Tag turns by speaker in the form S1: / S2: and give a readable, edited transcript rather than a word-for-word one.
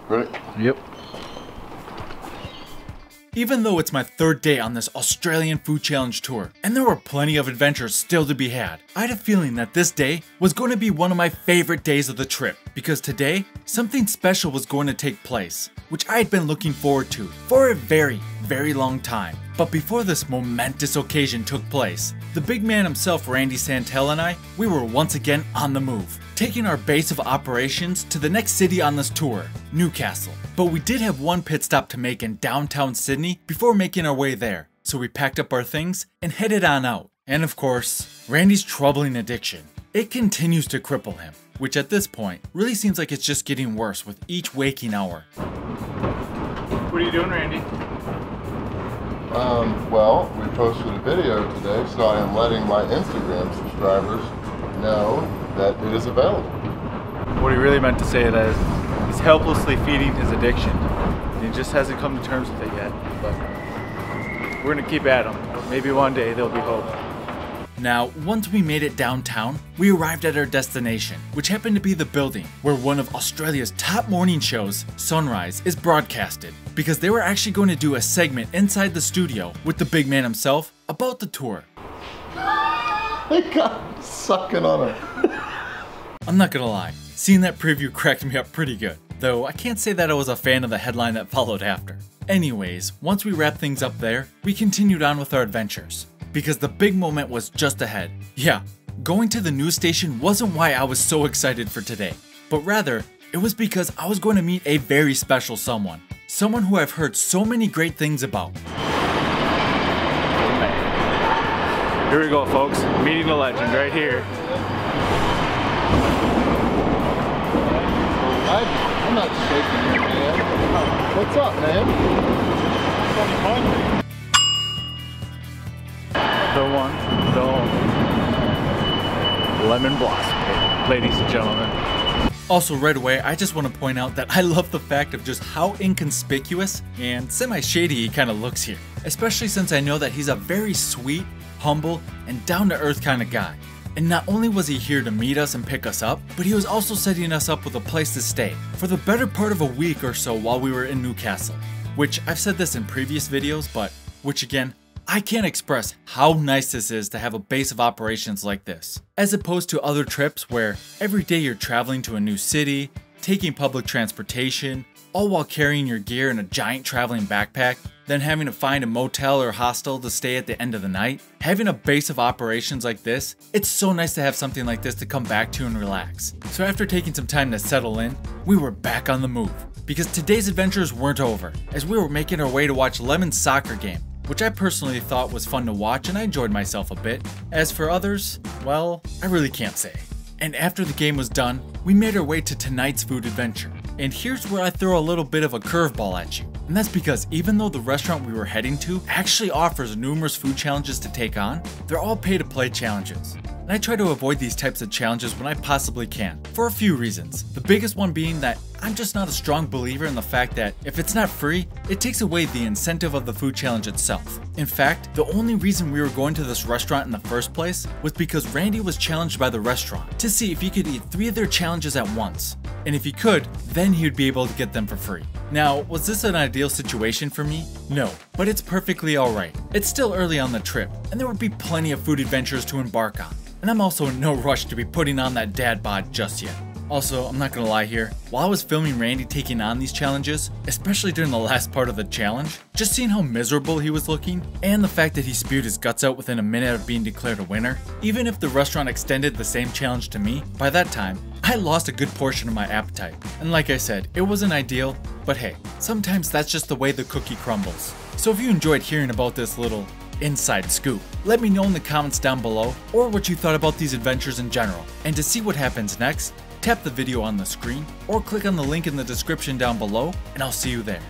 S1: Ready?
S2: Yep.
S3: Even though it's my third day on this Australian food challenge tour, and there were plenty of adventures still to be had, I had a feeling that this day was going to be one of my favorite days of the trip, because today, something special was going to take place, which I had been looking forward to for a very, very long time. But before this momentous occasion took place, the big man himself, Randy Santel, and I, we were once again on the move, taking our base of operations to the next city on this tour, Newcastle. But we did have one pit stop to make in downtown Sydney before making our way there, so we packed up our things and headed on out. And of course, Randy's troubling addiction. It continues to cripple him, which at this point really seems like it's just getting worse with each waking hour.
S2: What are you doing, Randy?
S1: Well, we posted a video today, so I am letting my Instagram subscribers know that it is available.
S2: What he really meant to say that he's helplessly feeding his addiction. He just hasn't come to terms with it yet, but we're gonna keep at him. Maybe one day there'll be hope.
S3: Now, once we made it downtown, we arrived at our destination, which happened to be the building where one of Australia's top morning shows, Sunrise, is broadcasted, because they were actually going to do a segment inside the studio with the big man himself about the tour.
S1: They got sucking on it.
S3: I'm not gonna lie, seeing that preview cracked me up pretty good, though I can't say that I was a fan of the headline that followed after. Anyways, once we wrapped things up there, we continued on with our adventures, because the big moment was just ahead. Yeah, going to the news station wasn't why I was so excited for today, but rather, it was because I was going to meet a very special someone who I've heard so many great things about.
S2: Here we go, folks. Meeting the legend right here.
S1: I'm not shaking your hand. What's up, man?
S2: The one, the only. Lemon Blossom, ladies and gentlemen.
S3: Also, right away, I just want to point out that I love the fact of just how inconspicuous and semi-shady he kind of looks here. Especially since I know that he's a very sweet, humble, and down-to-earth kind of guy. And not only was he here to meet us and pick us up, but he was also setting us up with a place to stay for the better part of a week or so while we were in Newcastle. Which, I've said this in previous videos, but which again, I can't express how nice this is to have a base of operations like this, as opposed to other trips where every day you're traveling to a new city, taking public transportation, all while carrying your gear in a giant traveling backpack, then having to find a motel or hostel to stay at the end of the night. Having a base of operations like this, it's so nice to have something like this to come back to and relax. So after taking some time to settle in, we were back on the move, because today's adventures weren't over, as we were making our way to watch Lemon's soccer game, which I personally thought was fun to watch and I enjoyed myself a bit. As for others, well, I really can't say. And after the game was done, we made our way to tonight's food adventure. And here's where I throw a little bit of a curveball at you. And that's because even though the restaurant we were heading to actually offers numerous food challenges to take on, they're all pay-to-play challenges. And I try to avoid these types of challenges when I possibly can, for a few reasons. The biggest one being that I'm just not a strong believer in the fact that if it's not free, it takes away the incentive of the food challenge itself. In fact, the only reason we were going to this restaurant in the first place was because Randy was challenged by the restaurant to see if he could eat 3 of their challenges at once. And if he could, then he would be able to get them for free. Now, was this an ideal situation for me? No, but it's perfectly alright. It's still early on the trip, and there would be plenty of food adventures to embark on. And I'm also in no rush to be putting on that dad bod just yet. Also, I'm not gonna lie here, while I was filming Randy taking on these challenges, especially during the last part of the challenge, just seeing how miserable he was looking, and the fact that he spewed his guts out within a minute of being declared a winner, even if the restaurant extended the same challenge to me, by that time, I lost a good portion of my appetite. And like I said, it wasn't ideal, but hey, sometimes that's just the way the cookie crumbles. So if you enjoyed hearing about this little inside scoop, let me know in the comments down below, or what you thought about these adventures in general. And to see what happens next, tap the video on the screen, or click on the link in the description down below, and I'll see you there.